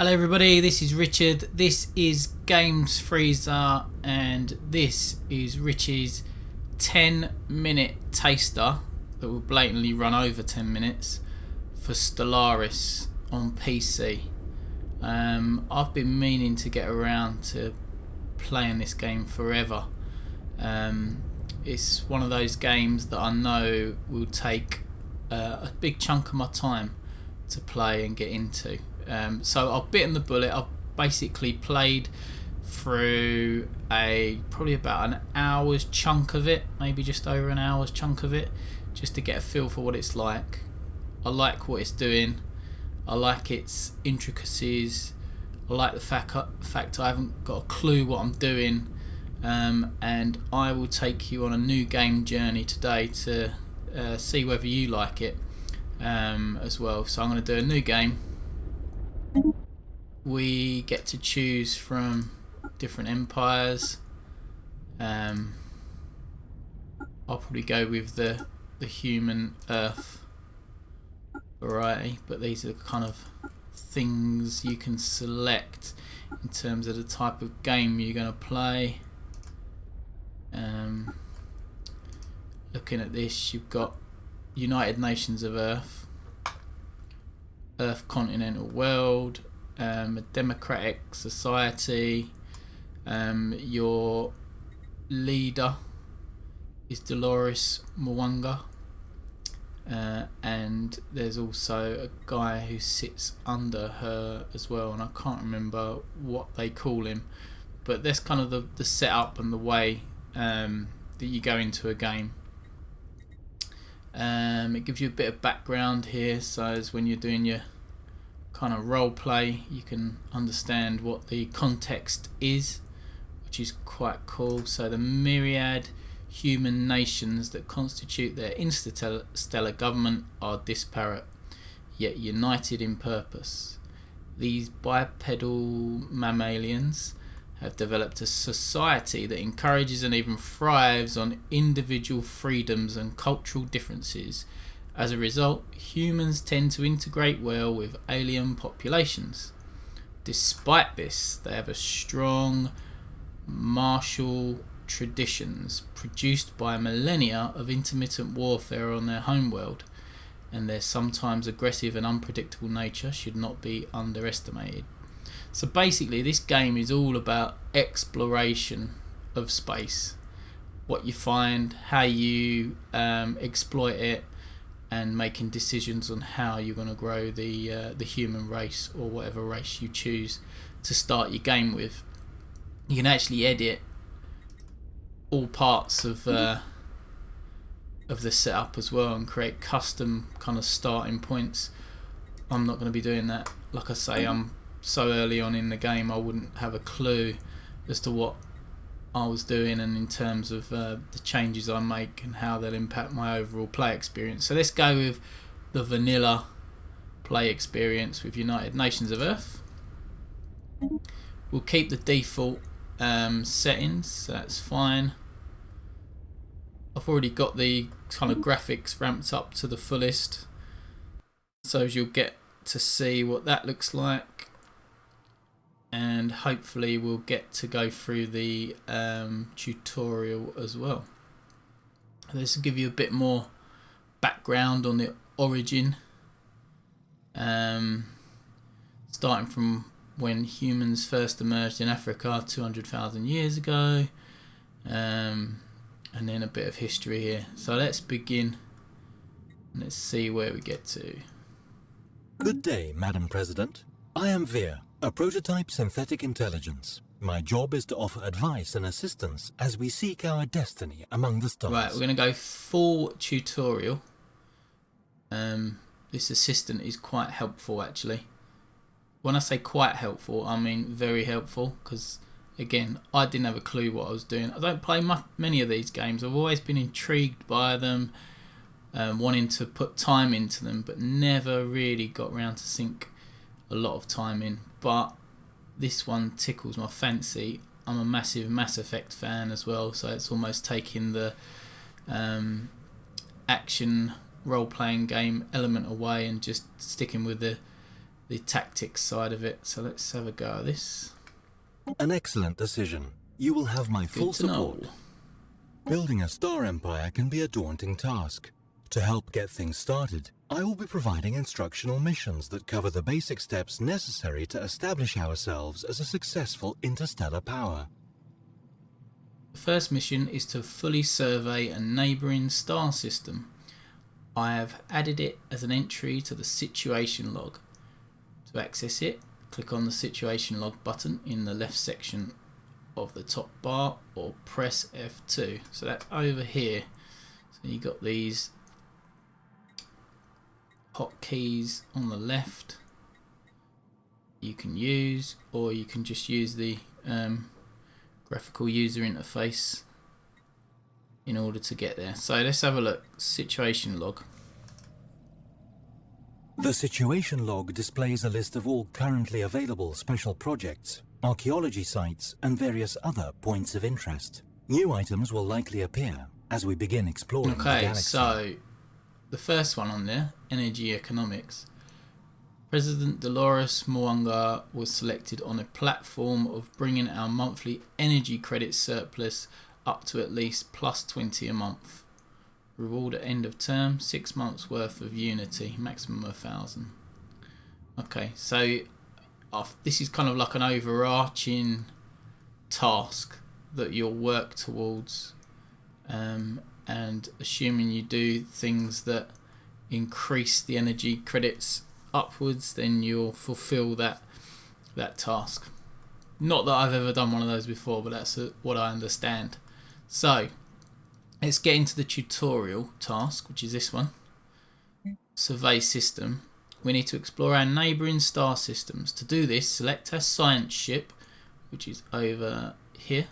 Hello everybody, this is Richard, this is Games Freezer, and this is Rich's 10-minute taster that will blatantly run over 10 minutes for Stellaris on PC. I've been meaning to get around to playing this game forever. It's one of those games that I know will take a big chunk of my time to play and get into. So I've bitten the bullet. I've basically played through probably about an hour's chunk of it, maybe just over an hour's chunk of it, just to get a feel for what it's like. I like what it's doing. I like its intricacies. I like the fact I haven't got a clue what I'm doing, and I will take you on a new game journey today to see whether you like it as well. So I'm going to do a new game. We get to choose from different empires. I'll probably go with the human Earth variety, but these are the kind of things you can select in terms of the type of game you're going to play. Looking at this, you've got United Nations of Earth, Earth Continental World, a democratic society. Your leader is Dolores Mwanga, and there's also a guy who sits under her as well, and I can't remember what they call him, but that's kind of the setup and the way that you go into a game. It gives you a bit of background here, so as when you're doing your kind of role play, you can understand what the context is, which is quite cool. So the myriad human nations that constitute their interstellar government are disparate, yet united in purpose. These bipedal mammalians have developed a society that encourages and even thrives on individual freedoms and cultural differences. As a result, humans tend to integrate well with alien populations. Despite this, they have a strong martial traditions produced by millennia of intermittent warfare on their homeworld, and their sometimes aggressive and unpredictable nature should not be underestimated. So basically, this game is all about exploration of space, what you find, how you exploit it, and making decisions on how you're going to grow the human race, or whatever race you choose to start your game with. You can actually edit all parts of the setup as well, and create custom kind of starting points. I'm not going to be doing that. Like I say, I'm so early on in the game, I wouldn't have a clue as to what I was doing, and in terms of the changes I make and how they'll impact my overall play experience. So let's go with the vanilla play experience with United Nations of Earth. We'll keep the default settings, so that's fine. I've already got the kind of graphics ramped up to the fullest, so as you'll get to see what that looks like, and hopefully we'll get to go through the tutorial as well. This will give you a bit more background on the origin, starting from when humans first emerged in Africa 200,000 years ago, and then a bit of history here. So let's begin, and let's see where we get to. Good day, Madam President. I am Veer, a prototype synthetic intelligence. My job is to offer advice and assistance as we seek our destiny among the stars. Right, we're going to go full tutorial. This assistant is quite helpful, actually. When I say quite helpful, I mean very helpful, because again, I didn't have a clue what I was doing. I don't play many of these games. I've always been intrigued by them, wanting to put time into them, but never really got around to sink a lot of time in. But this one tickles my fancy. I'm a massive Mass Effect fan as well, so it's almost taking the action role-playing game element away and just sticking with the the tactics side of it. So let's have a go at this. An excellent decision. You will have my full support. Building a star empire can be a daunting task. To help get things started, I will be providing instructional missions that cover the basic steps necessary to establish ourselves as a successful interstellar power. The first mission is to fully survey a neighbouring star system. I have added it as an entry to the situation log. To access it, click on the situation log button in the left section of the top bar or press F2. So that's over here. So you got these hotkeys on the left you can use, or you can just use the graphical user interface in order to get there. So let's have a look. Situation log. The situation log displays a list of all currently available special projects, archaeology sites, and various other points of interest. New items will likely appear as we begin exploring the galaxy. So the first one on there, energy economics. President Dolores Mwanga was selected on a platform of bringing our monthly energy credit surplus up to at least plus 20 a month. Reward at end of term, 6 months worth of Unity, maximum 1,000. Okay, so this is kind of like an overarching task that you'll work towards, and assuming you do things that increase the energy credits upwards, then you'll fulfill that task. Not that I've ever done one of those before, but that's what I understand. So let's get into the tutorial task, which is this one. Survey system. We need to explore our neighbouring star systems. To do this, select our science ship, which is over here,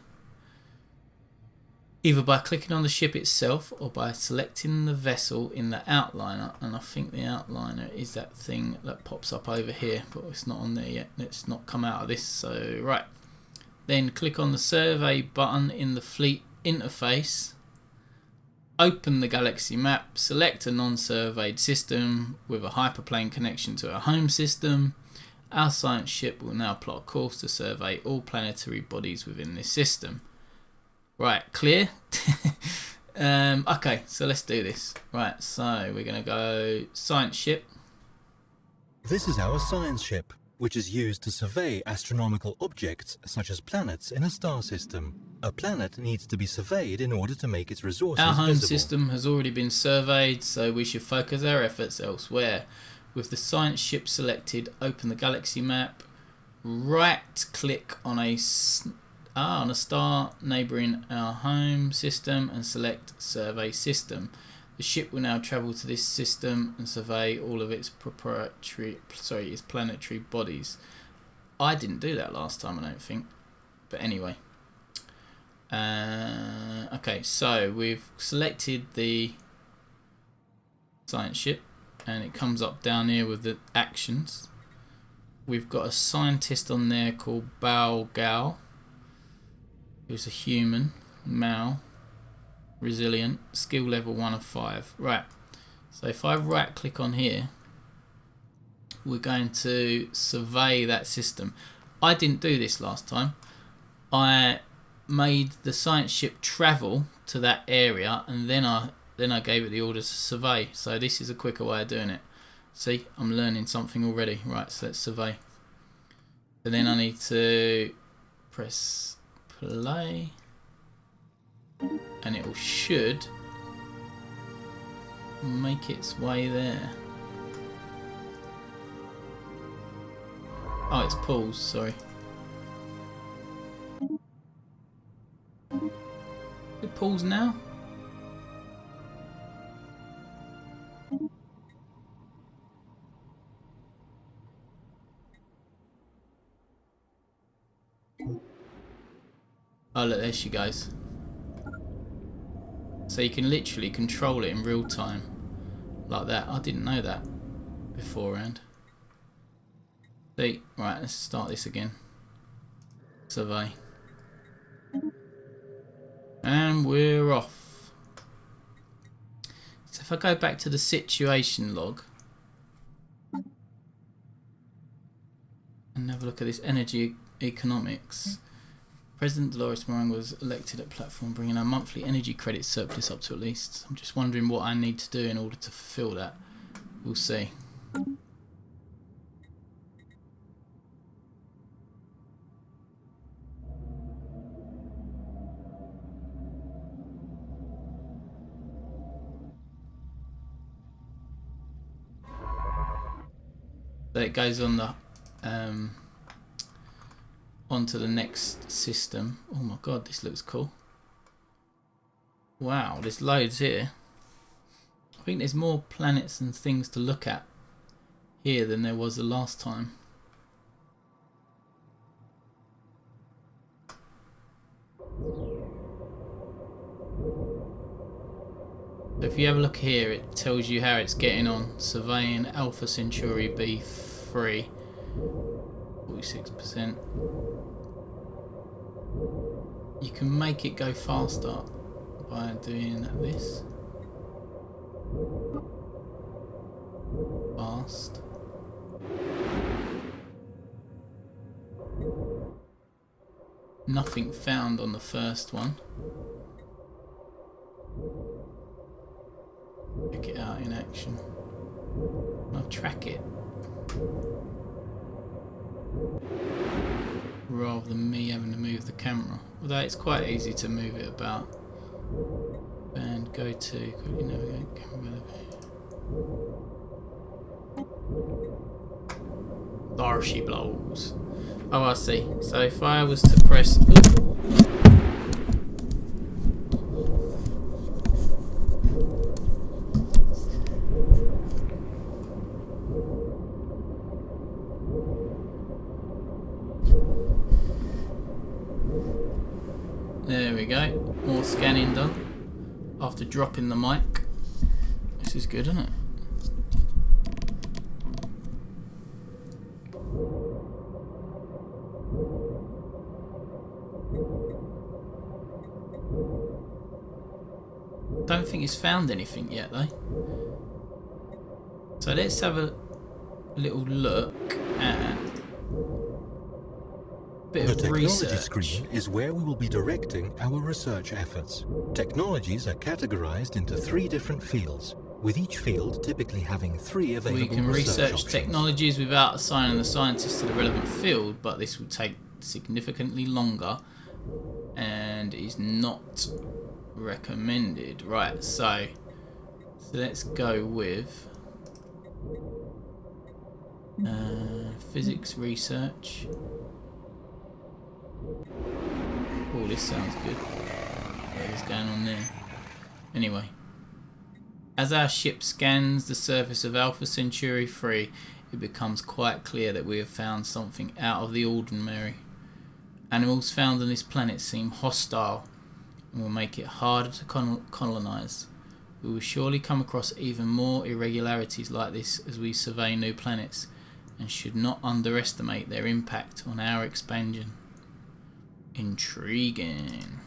either by clicking on the ship itself or by selecting the vessel in the outliner. And I think the outliner is that thing that pops up over here, but it's not on there yet. Let's not come out of this. So right, then click on the survey button in the fleet interface. Open the galaxy map, select a non-surveyed system with a hyperplane connection to our home system. Our science ship will now plot a course to survey all planetary bodies within this system. Right, clear? Okay, so let's do this. Right, so we're going to go science ship. This is our science ship, which is used to survey astronomical objects such as planets in a star system. A planet needs to be surveyed in order to make its resources Our home visible. system has already been surveyed, so we should focus our efforts elsewhere. With the science ship selected, open the galaxy map, right click on a star neighbouring our home system and select survey system. The ship will now travel to this system and survey all of its planetary bodies. I didn't do that last time, I don't think, but anyway. Okay, so we've selected the science ship and it comes up down here with the actions. We've got a scientist on there called Bao Gao, who's a human, Mao, resilient, skill level 1 of 5. Right, so if I right click on here, we're going to survey that system. I didn't do this last time. I made the science ship travel to that area and then I gave it the orders to survey. So this is a quicker way of doing it. See, I'm learning something already. Right, so let's survey. And then I need to press play and it should make its way there. Oh, it's paused, sorry. It paused now? Oh look, there she goes. So you can literally control it in real time like that. I didn't know that beforehand. See, right, let's start this again. Survey. And we're off. So if I go back to the situation log, And have a look at this energy economics. President Dolores Moran was elected at platform, bringing our monthly energy credit surplus up to at least. I'm just wondering what I need to do in order to fulfill that. We'll see. So it goes on the onto the next system. Oh my god, this looks cool. Wow, there's loads here. I think there's more planets and things to look at here than there was the last time. If you have a look here, it tells you how it's getting on. Surveying Alpha Centauri B3, 46%. You can make it go faster by doing this. Fast. Nothing found on the first one. Check it out in action. I'll track it. Rather than me having to move the camera. Although it's quite easy to move it about. And go to quickly navigate camera. There she blows. Oh, I see. So if I was to press. There we go. More scanning done after dropping the mic. This is good, isn't it? Don't think it's found anything yet though. So let's have a little look at a bit of technology research. Screen is where we will be directing our research efforts. Technologies are categorized into 3 different fields, with each field typically having 3 available We can research options. technologies without assigning the scientist to the relevant field, but this will take significantly longer and is not recommended. Right, so let's go with physics research. Oh, this sounds good. What is going on there? Anyway, as our ship scans the surface of Alpha Centauri 3, it becomes quite clear that we have found something out of the ordinary. Animals found on this planet seem hostile and will make it harder to colonize. We will surely come across even more irregularities like this as we survey new planets, and should not underestimate their impact on our expansion. Intriguing.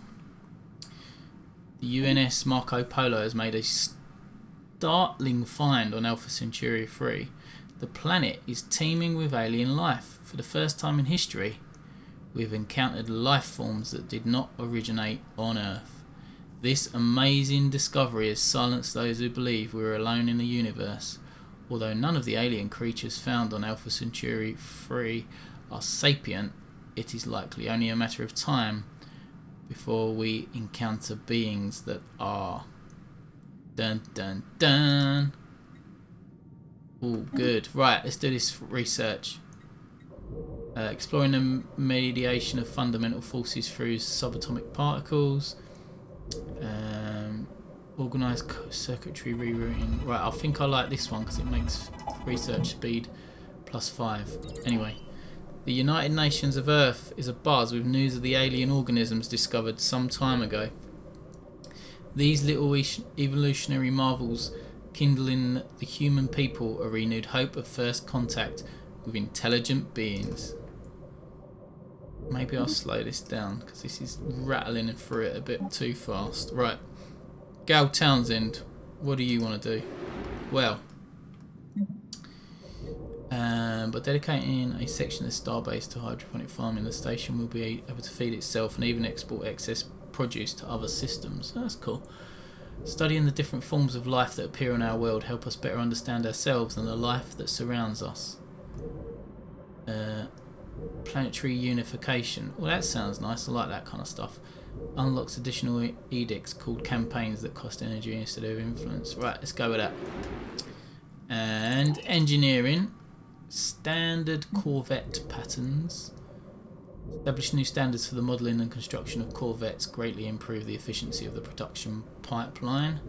The UNS Marco Polo has made a startling find on Alpha Centauri 3. The planet is teeming with alien life. For the first time in history, we've encountered life forms that did not originate on Earth. This amazing discovery has silenced those who believe we are alone in the universe. Although none of the alien creatures found on Alpha Centauri 3 are sapient, it is likely only a matter of time before we encounter beings that are. Dun dun dun. Oh, good. Right, let's do this research. Exploring the mediation of fundamental forces through subatomic particles. Organised circuitry rerouting. Right, I think I like this one because it makes research speed +5. Anyway, the United Nations of Earth is abuzz with news of the alien organisms discovered some time ago. These little evolutionary marvels kindle in the human people a renewed hope of first contact with intelligent beings. Maybe I'll slow this down because this is rattling through it a bit too fast. Right, Gal Townsend, what do you want to do? Well, By dedicating a section of the starbase to hydroponic farming, the station will be able to feed itself and even export excess produce to other systems. That's cool. Studying the different forms of life that appear in our world help us better understand ourselves and the life that surrounds us. Planetary unification. Well, that sounds nice. I like that kind of stuff. Unlocks additional edicts called campaigns that cost energy instead of influence. Right, let's go with that. And engineering. Standard Corvette patterns. Establish new standards for the modelling and construction of corvettes. Greatly improve the efficiency of the production pipeline.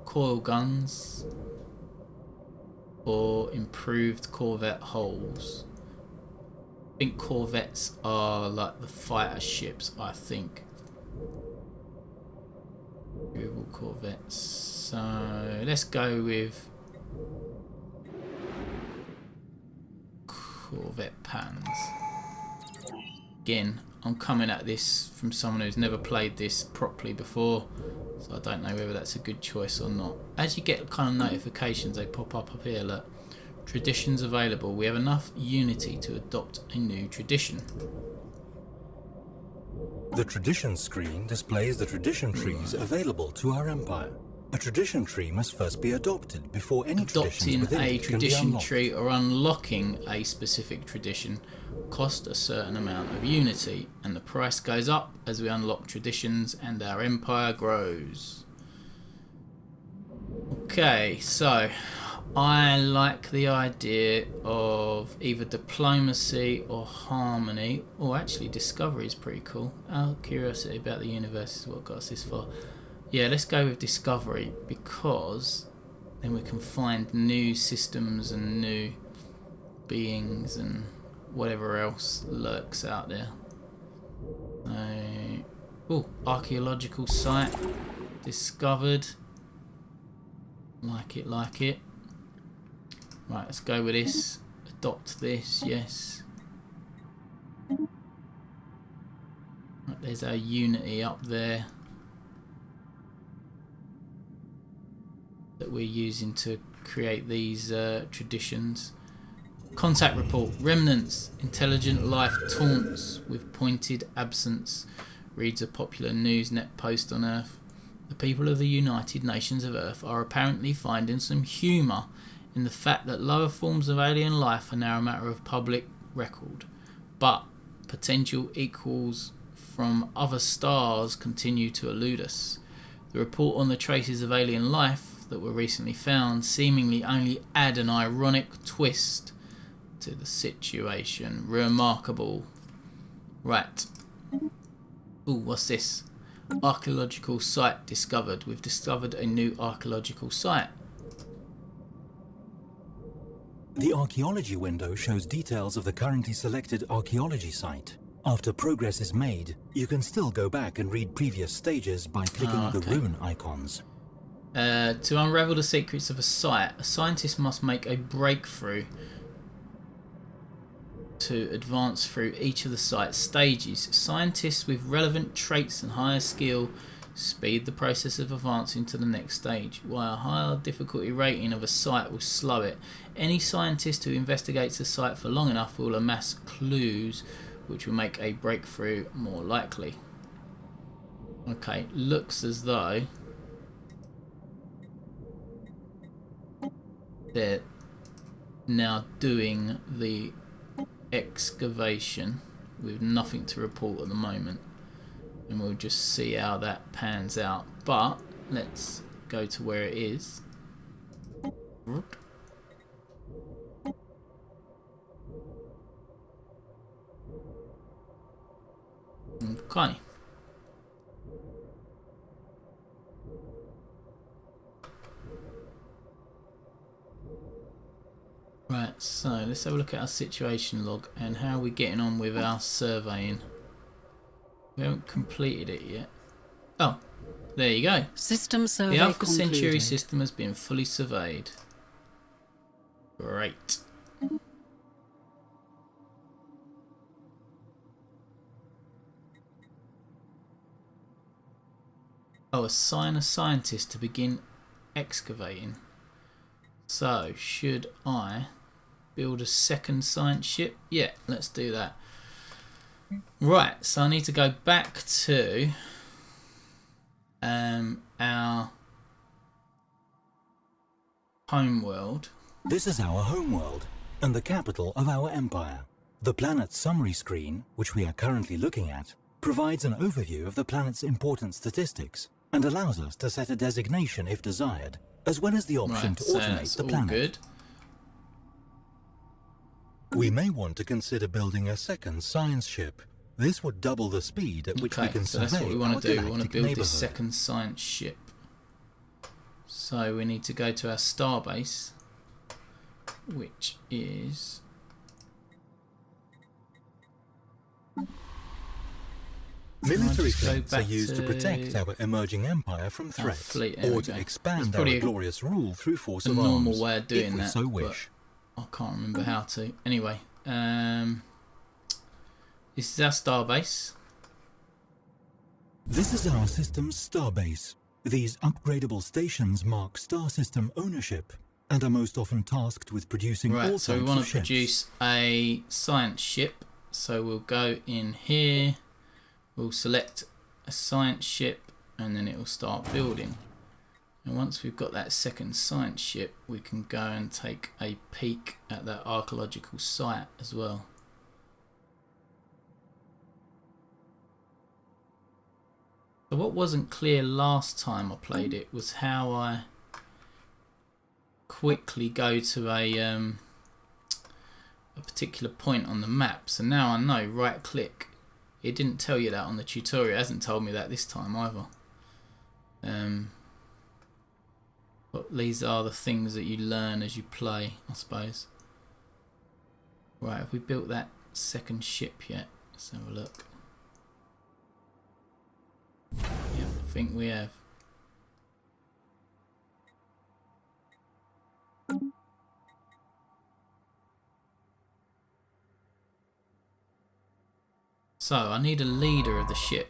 Coil guns. Or improved corvette hulls. I think corvettes are like the fighter ships, I think. Google corvettes. So let's go with corvette patterns. Again, I'm coming at this from someone who's never played this properly before, so I don't know whether that's a good choice or not. As you get kind of notifications, they pop up here. Look, traditions available. We have enough unity to adopt a new tradition. The tradition screen displays the tradition trees available to our empire. A tradition tree must first be adopted before any traditions within it can be unlocked. Adopting a tradition tree or unlocking a specific tradition cost a certain amount of unity, and the price goes up as we unlock traditions and our empire grows. Okay, so I like the idea of either diplomacy or harmony, or actually discovery is pretty cool. Our curiosity about the universe is what got us this far. Yeah, let's go with discovery, because then we can find new systems and new beings and whatever else lurks out there. Oh, archaeological site discovered. Like it, like it. Right, let's go with this. Adopt this, yes. Right, there's our unity up there that we're using to create these traditions. Contact report. Remnants. Intelligent life taunts with pointed absence. Reads a popular Newsnet post on Earth. The people of the United Nations of Earth are apparently finding some humour in the fact that lower forms of alien life are now a matter of public record, but potential equals from other stars continue to elude us. The report on the traces of alien life that were recently found seemingly only add an ironic twist to the situation. Remarkable. Right. Ooh, what's this? Archaeological site discovered. We've discovered a new archaeological site. The archaeology window shows details of the currently selected archaeology site. After progress is made, you can still go back and read previous stages by clicking the rune icons. To unravel the secrets of a site, a scientist must make a breakthrough to advance through each of the site's stages. Scientists with relevant traits and higher skill speed the process of advancing to the next stage, while a higher difficulty rating of a site will slow it. Any scientist who investigates a site for long enough will amass clues which will make a breakthrough more likely. Okay, looks as though they're now doing the excavation with nothing to report at the moment, and we'll just see how that pans out. But let's go to where it is. Okay. Right, so let's have a look at our situation log and how we're getting on with our surveying. We haven't completed it yet. Oh, there you go. System survey The Alpha concluded. Centauri system has been fully surveyed. Great. Oh, assign a scientist to begin excavating. So, should I build a second science ship? Yeah, let's do that. Right, so I need to go back to our homeworld. This is our homeworld and the capital of our empire. The planet's summary screen, which we are currently looking at, provides an overview of the planet's important statistics and allows us to set a designation if desired, as well as the option to automate the planet. Good. We may want to consider building a second science ship. This would double the speed at which we can survey that's what we want to do. We want to build this neighborhood. second science ship. So we need to go to our starbase, which is Military fleets are used to protect our emerging empire from threats, or to expand our glorious rule through force of arms, normal way of doing if we that, so wish. I can't remember how to. Anyway, this is our starbase. This is our system's starbase. These upgradable stations mark star system ownership and are most often tasked with producing all types of ships. So we want to produce a science ship. So we'll go in here. We'll select a science ship and then it will start building. And once we've got that second science ship, we can go and take a peek at that archaeological site as well. So what wasn't clear last time I played it was how I quickly go to a particular point on the map. So now I know, right click. It didn't tell you that on the tutorial. It hasn't told me that this time either. But these are the things that you learn as you play, I suppose. Right, have we built that second ship yet? Let's have a look. Yep, I think we have. So, I need a leader of the ship.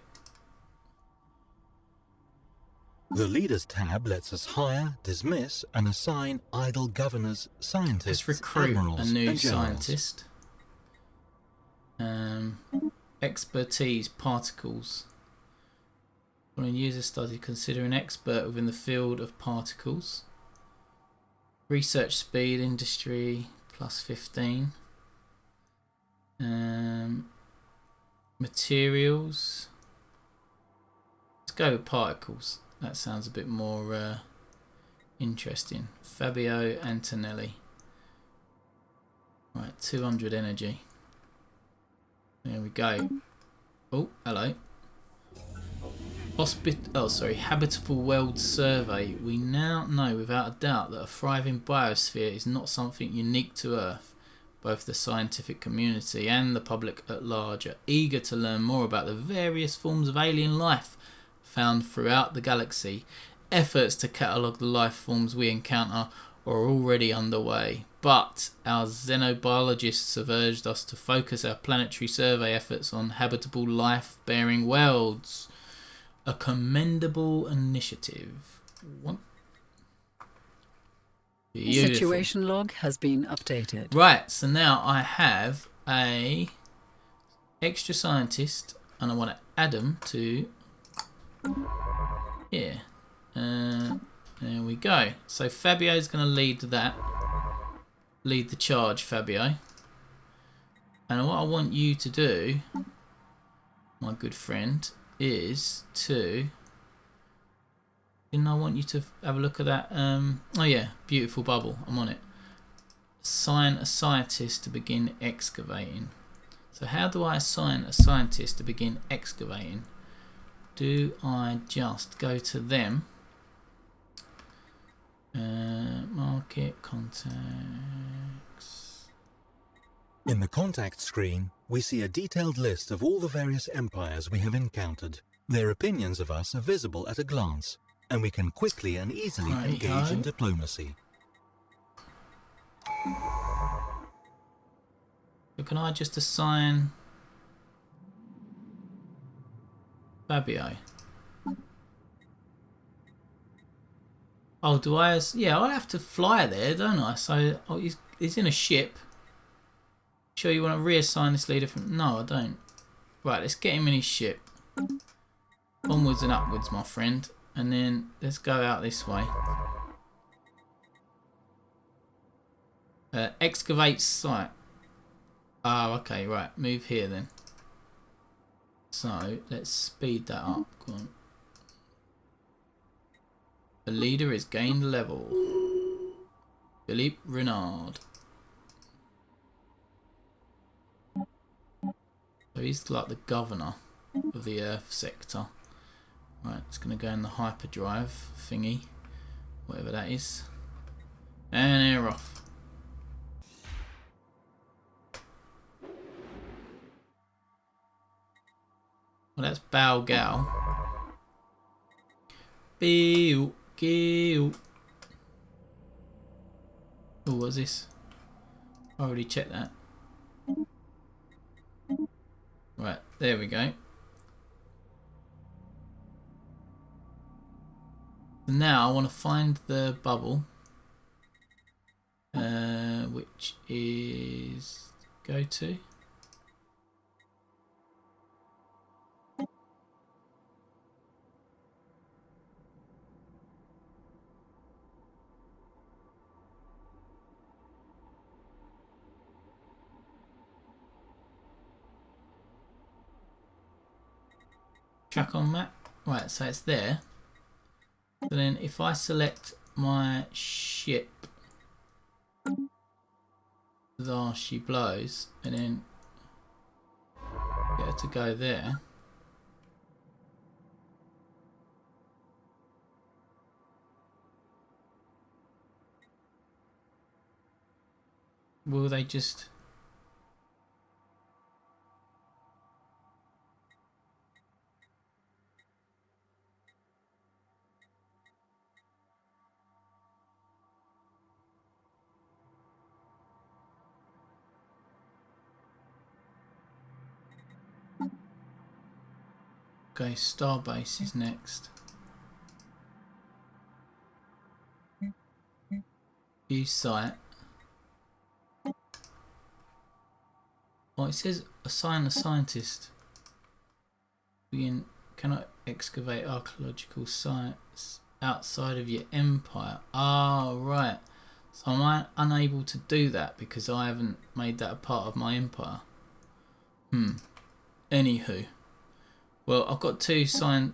The Leaders tab lets us hire, dismiss, and assign idle governors, scientists, Let's recruit admirals, a new and generals. scientist. Expertise, particles. Following user study, consider an expert within the field of particles. Research speed, industry, plus 15. Materials. Let's go with particles. That sounds a bit more interesting. Fabio Antonelli. Right, 200 energy. There we go. Oh, hello. Habitable world survey. We now know without a doubt that a thriving biosphere is not something unique to Earth. Both the scientific community and the public at large are eager to learn more about the various forms of alien life found throughout the galaxy. Efforts to catalogue the life forms we encounter are already underway, but our xenobiologists have urged us to focus our planetary survey efforts on habitable life-bearing worlds. A commendable initiative. What? Beautiful. Situation log has been updated. Right, so now I have a extra scientist and I want to add them to here. There we go. So Fabio's going to lead that. Lead the charge, Fabio. And what I want you to do, my good friend, is to... Didn't I want you to have a look at that? Oh yeah, beautiful bubble. I'm on it. Assign a scientist to begin excavating. So how do I assign a scientist to begin excavating? Do I just go to them? Market contacts. In the contact screen, we see a detailed list of all the various empires we have encountered. Their opinions of us are visible at a glance, and we can quickly and easily engage in diplomacy. So can I just assign Fabio? Oh, do I? Yeah, I'll have to fly there, don't I? So he's in a ship. Sure you want to reassign this leader from... No, I don't. Right, let's get him in his ship. Onwards and upwards, my friend. And then let's go out this way. Excavate site. Oh, okay, right. Move here then. So, let's speed that up. Go on. The leader is gained level. Philippe Renard. So he's like the governor of the Earth sector. Right, it's going to go in the hyperdrive thingy. Whatever that is. And air off. Well, that's Bao Gal. Bill, Gil. Oh, what's this? I already checked that. Right, there we go. Now I want to find the bubble, which is go to. Track on map. Right, so it's there. So then if I select my ship, there she blows, and then get her to go there. Will they just... Okay, Starbase is next. View site. Oh, it says assign a scientist. Cannot excavate archaeological sites outside of your empire. Ah, right. So am I unable to do that because I haven't made that a part of my empire? Anywho. Well, I've got two science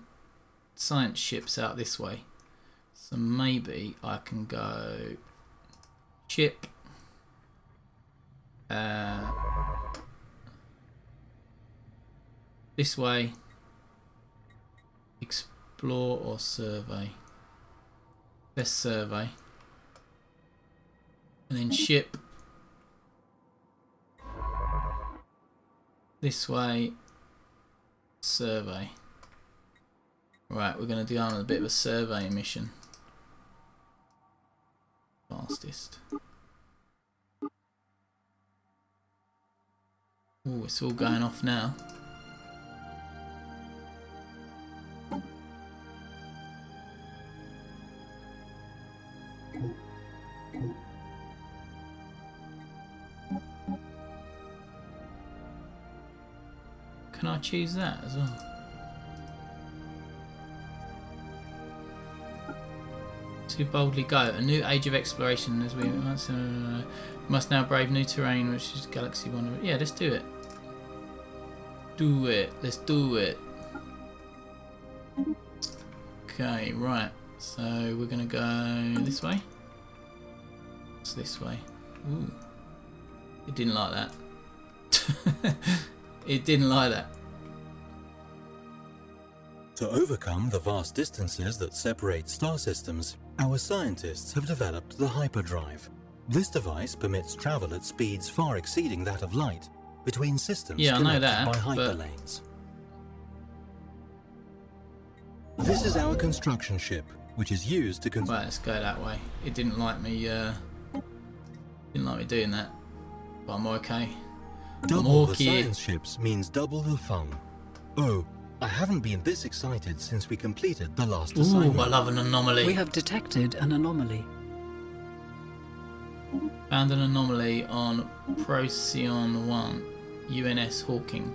ships out this way. So maybe I can go ship. This way. Explore or survey. Let's survey. And then ship. This way. Survey. Right, we're going to do on a bit of a survey mission. Fastest. Oh, it's all going off now. Can I choose that as well? To boldly go. A new age of exploration as we must now brave new terrain, which is Galaxy Wonder. Yeah, let's do it. Do it. Let's do it. Okay, right. So we're gonna go this way. It's this way. Ooh. It didn't like that. It didn't like that. To overcome the vast distances that separate star systems, our scientists have developed the Hyperdrive. This device permits travel at speeds far exceeding that of light between systems connected by hyperlanes. This is our construction ship, which is used to Right, let's go that way. It didn't like me. Didn't like me doing that, but I'm okay. Double the science ships means double the fun. Oh, I haven't been this excited since we completed the last assignment. Ooh, I love an anomaly. We have detected an anomaly. Found an anomaly on Procyon 1, UNS Hawking.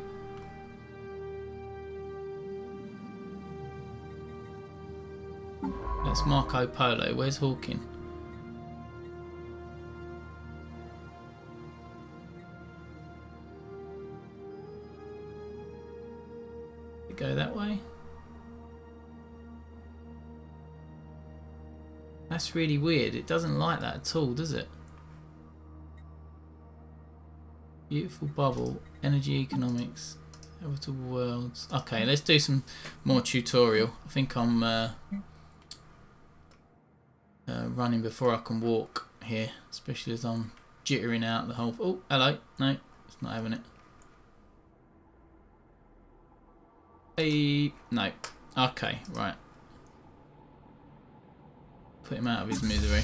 That's Marco Polo. Where's Hawking? Did it go that way? That's really weird. It doesn't like that at all, does it? Beautiful bubble. Energy economics. Habitable worlds. Okay, let's do some more tutorial. I think I'm running before I can walk here, especially as I'm jittering out the whole... Oh, hello. No, it's not having it. Hey, no. Okay, right. Put him out of his misery.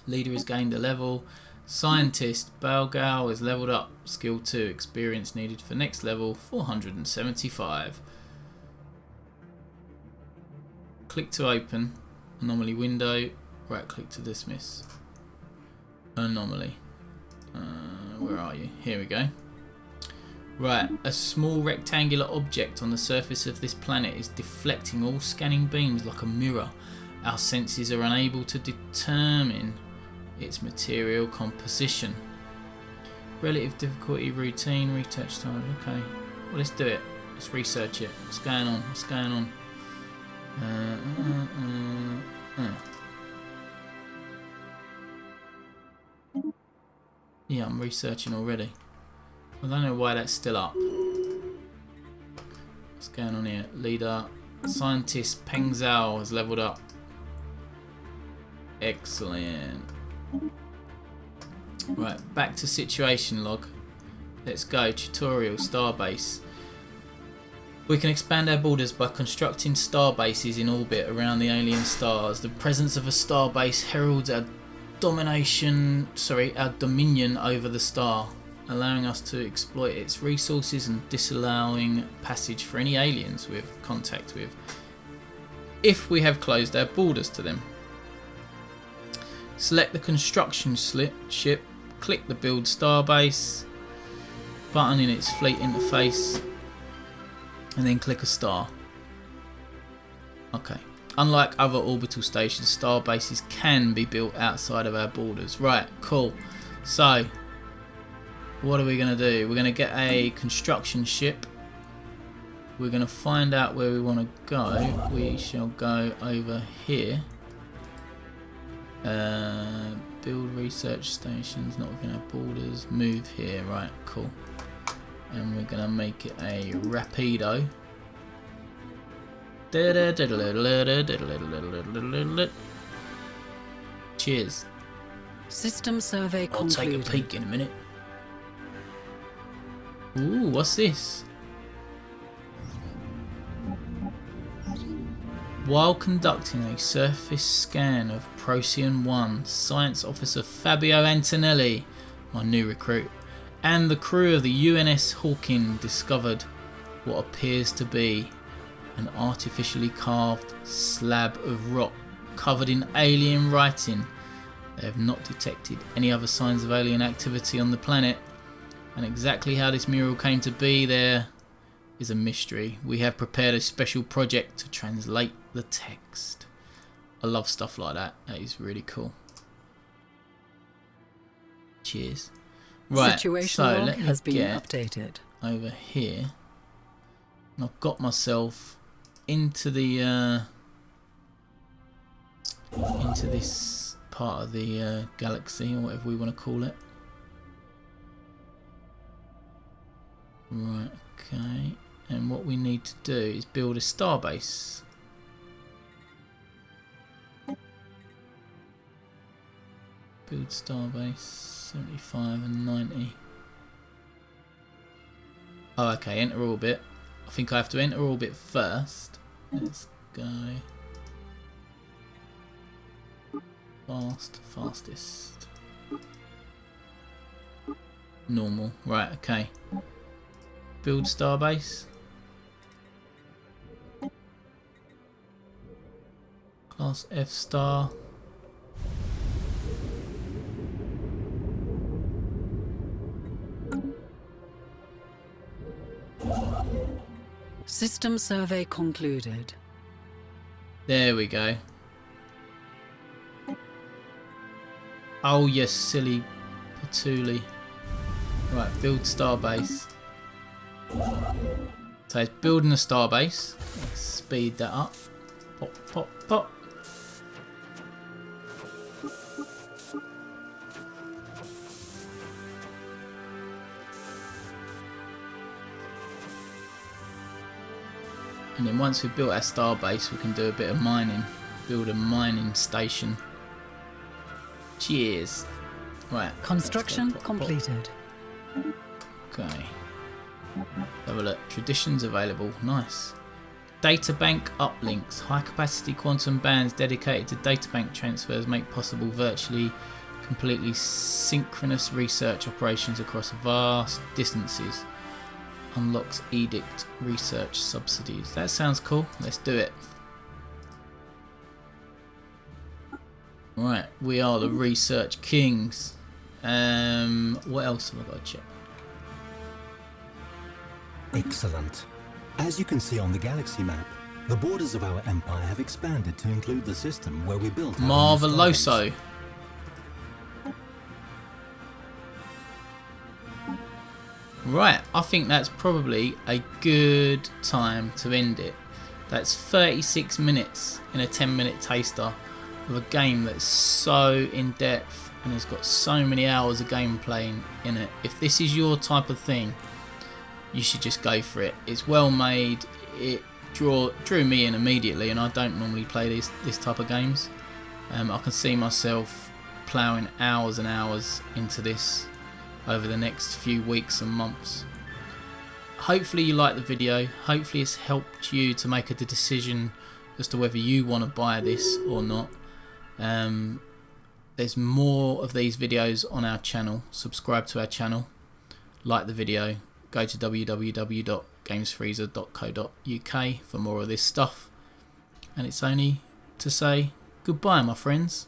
Leader has gained a level. Scientist Balgal is leveled up. Skill 2. Experience needed for next level 475. Click to open. Anomaly window. Right click to dismiss. Anomaly. Where are you? Here we go. Right, a small rectangular object on the surface of this planet is deflecting all scanning beams like a mirror. Our senses are unable to determine its material composition. Relative difficulty, routine, retouch time. Okay, well, let's do it. Let's research it. What's going on? What's going on? Yeah, I'm researching already. I don't know why that's still up. What's going on here? Leader. Scientist Peng Zhao has leveled up. Excellent. Right, back to situation log. Let's go. Tutorial. Starbase. We can expand our borders by constructing star bases in orbit around the alien stars. The presence of a star base heralds our dominion over the star, allowing us to exploit its resources and disallowing passage for any aliens we have contact with if we have closed our borders to them. Select the construction ship, click the build starbase button in its fleet interface and then click a star. Okay. Unlike other orbital stations, star bases can be built outside of our borders. Right, cool. So, what are we going to do? We're going to get a construction ship. We're going to find out where we want to go. We shall go over here. Build research stations, not within our borders. Move here. Right, cool. And we're going to make it a rapido. Cheers. System survey concluded. I'll take a peek in a minute. Ooh, what's this? While conducting a surface scan of Procyon 1, Science Officer Fabio Antonelli, my new recruit, and the crew of the UNS Hawking discovered what appears to be an artificially carved slab of rock covered in alien writing. They have not detected any other signs of alien activity on the planet, and exactly how this mural came to be there is a mystery. We have prepared a special project to translate the text. I love stuff like that. That is really cool. Cheers. Right, Situation so log let me has been get updated. over here. And I've got myself into the into this part of the galaxy, or whatever we want to call it. Right, okay. And what we need to do is build a starbase. Build starbase 75 and 90. Oh, okay, enter orbit. I think I have to enter orbit first. Let's go. Fastest. Normal. Right, okay. Build starbase. Past F star. System survey concluded. There we go. Oh, you silly patooly. Right, build starbase. So it's building a starbase. Let's speed that up. Pop, pop, pop. And then once we've built our starbase, we can do a bit of mining. Build a mining station. Cheers. Right. Construction pop, completed. pop. Okay. Have a look. Traditions available. Nice. Databank uplinks. High capacity quantum bands dedicated to databank transfers make possible virtually completely synchronous research operations across vast distances. Unlocks edict research subsidies. That sounds cool. Let's do it. Right, we are the research kings. What else have I got to check? Excellent. As you can see on the galaxy map, the borders of our empire have expanded to include the system where we built our Marveloso. Right, I think that's probably a good time to end it. That's 36 minutes in a 10-minute taster of a game that's so in-depth and has got so many hours of gameplay in it. If this is your type of thing, you should just go for it. It's well made. It drew me in immediately, and I don't normally play this type of games. I can see myself ploughing hours and hours into this over the next few weeks and months. Hopefully you like the video. Hopefully it's helped you to make a decision as to whether you want to buy this or not. There's more of these videos on our channel. Subscribe to our channel, like the video, go to www.gamesfreezer.co.uk for more of this stuff, and it's only to say goodbye, my friends.